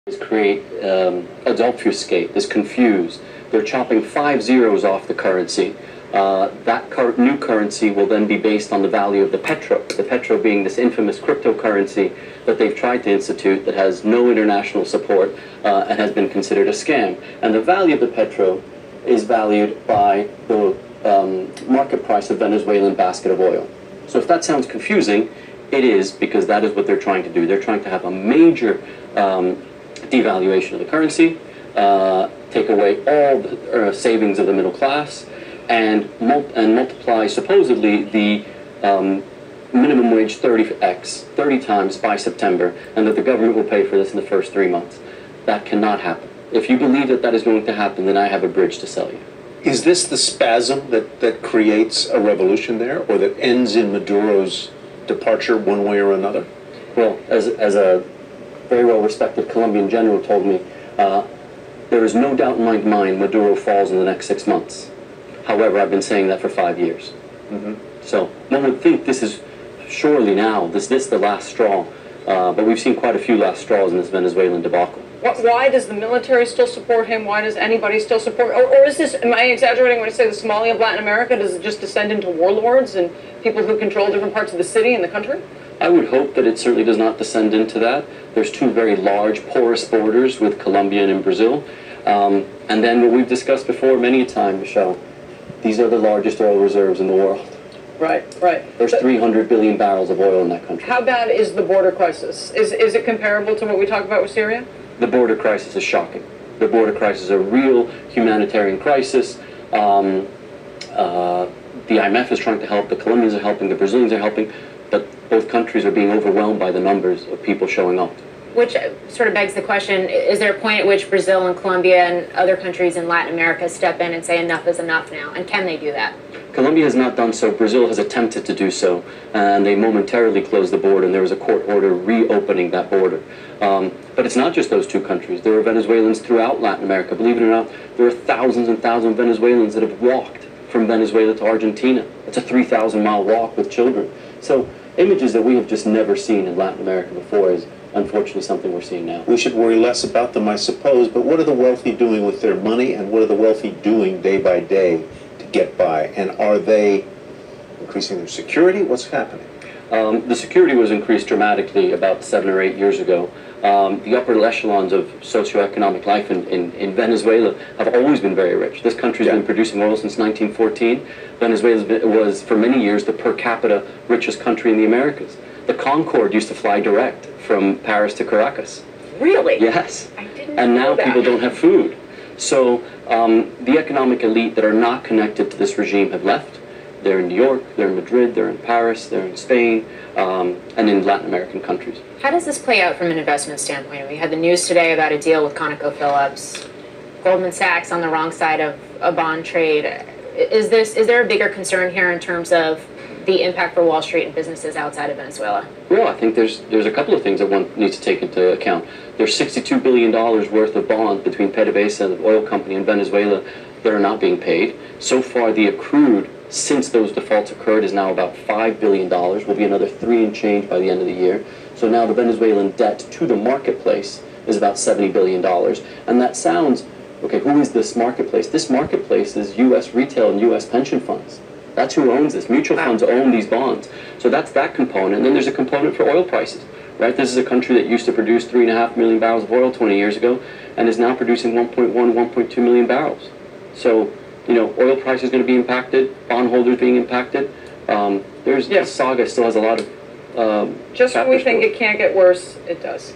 is create obfuscate, is confuse. They're chopping 5 zeros off the currency. That new currency will then be based on the value of the petro being this infamous cryptocurrency that they've tried to institute that has no international support and has been considered a scam. And the value of the petro is valued by the market price of Venezuelan basket of oil. So if that sounds confusing, it is, because that is what they're trying to do. They're trying to have a major devaluation of the currency, take away all the savings of the middle class, and multiply supposedly the minimum wage 30 times by September, and that the government will pay for this in the first 3 months. That cannot happen. If you believe that that is going to happen, then I have a bridge to sell you. Is this the spasm that creates a revolution there, or that ends in Maduro's departure one way or another? Well, as a very well-respected Colombian general told me, there is no doubt in my mind Maduro falls in the next 6 months. However, I've been saying that for 5 years. So one would think this is surely now, this the last straw. But we've seen quite a few last straws in this Venezuelan debacle. Why does the military still support him? Why does anybody still support? Or is this, am I exaggerating when I say the Somalia of Latin America? Does it just descend into warlords and people who control different parts of the city and the country? I would hope that it certainly does not descend into that. There's two very large, porous borders with Colombia and Brazil. And then what we've discussed before many a time, Michelle, these are the largest oil reserves in the world. Right. There's 300 billion barrels of oil in that country. How bad is the border crisis? Is it comparable to what we talked about with Syria? The border crisis is shocking. The border crisis is a real humanitarian crisis. The IMF is trying to help, the Colombians are helping, the Brazilians are helping, but both countries are being overwhelmed by the numbers of people showing up. Which sort of begs the question, is there a point at which Brazil and Colombia and other countries in Latin America step in and say enough is enough now? And can they do that? Colombia has not done so. Brazil has attempted to do so, and they momentarily closed the border, and there was a court order reopening that border. But it's not just those two countries. There are Venezuelans throughout Latin America. Believe it or not, there are thousands and thousands of Venezuelans that have walked from Venezuela to Argentina. It's a 3,000-mile walk with children. So images that we have just never seen in Latin America before is unfortunately something we're seeing now. We should worry less about them, I suppose, but what are the wealthy doing with their money, and what are the wealthy doing day by day to get by? And are they increasing their security? What's happening? The security was increased dramatically about 7 or 8 years ago. The upper echelons of socioeconomic life in Venezuela have always been very rich. This country's been producing oil since 1914. Venezuela was, for many years, the per capita richest country in the Americas. The Concorde used to fly direct from Paris to Caracas. Really? Yes. I didn't And know now that. people don't have food. So the economic elite that are not connected to this regime have left. They're in New York, they're in Madrid, they're in Paris, they're in Spain, and in Latin American countries. How does this play out from an investment standpoint? We had the news today about a deal with ConocoPhillips, Goldman Sachs on the wrong side of a bond trade. Is there a bigger concern here in terms of the impact for Wall Street and businesses outside of Venezuela? Well, I think there's a couple of things that one needs to take into account. There's $62 billion worth of bonds between PDVSA, the oil company, and Venezuela that are not being paid. So far, the accrued since those defaults occurred is now about $5 billion. Will be another 3 and change by the end of the year. So now the Venezuelan debt to the marketplace is about $70 billion. And that sounds, okay, who is this marketplace? This marketplace is U.S. retail and U.S. pension funds. That's who owns this. Mutual funds own these bonds. So that's that component. And then there's a component for oil prices, right? This is a country that used to produce 3.5 million barrels of oil 20 years ago and is now producing 1.1, 1.2 million barrels. So, you know, oil price is going to be impacted, bondholders being impacted. This saga still has a lot of Just when we think it can't get worse, it does.